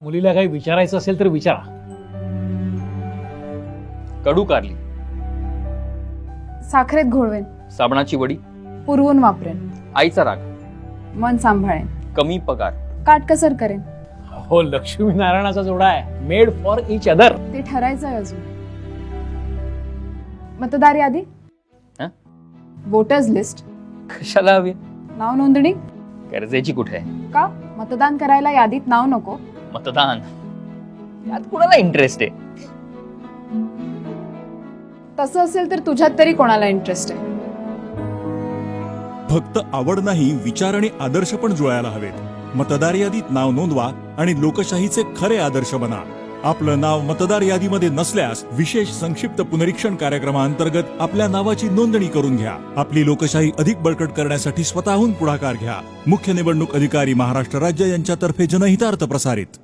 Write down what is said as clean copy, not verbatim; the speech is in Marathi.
मुलीला काही विचारायचं असेल तर विचारा. कडू कारली, साखरेत घोळवेन, साबणाची वडी, पुरवून वापरेन, आईचा राग, मन सांभाळेन, कमी पगार, काटकसर करेन. हो, लक्ष्मीनारायणाचा जोडा आहे, मेड फॉर इच अदर. ते ठरायचंय अजून. मतदार यादी, हं? वोटर्स लिस्ट, कशाला हवी? नाव नोंदणी. गरजेची कुठे आहे? का मतदान करायला यादीत नाव नको? मतदान यात कुणाला इंटरेस्ट आहे? तसं असेल तर तुझ्यात तरी कोणाला इंटरेस्ट आहे? फक्त आवड नाही, विचार आणि आदर्श पण जुळायला हवेत. मतदार यादीत नाव नोंदवा आणि लोकशाहीचे खरे आदर्श बना. आपलं नाव मतदार यादीमध्ये नसल्यास विशेष संक्षिप्त पुनरीक्षण कार्यक्रमाअंतर्गत आपल्या नावाची नोंदणी करून घ्या. आपली लोकशाही अधिक बळकट करण्यासाठी स्वतःहून पुढाकार घ्या. मुख्य निवडणूक अधिकारी महाराष्ट्र राज्य यांच्यातर्फे जनहितार्थ प्रसारित.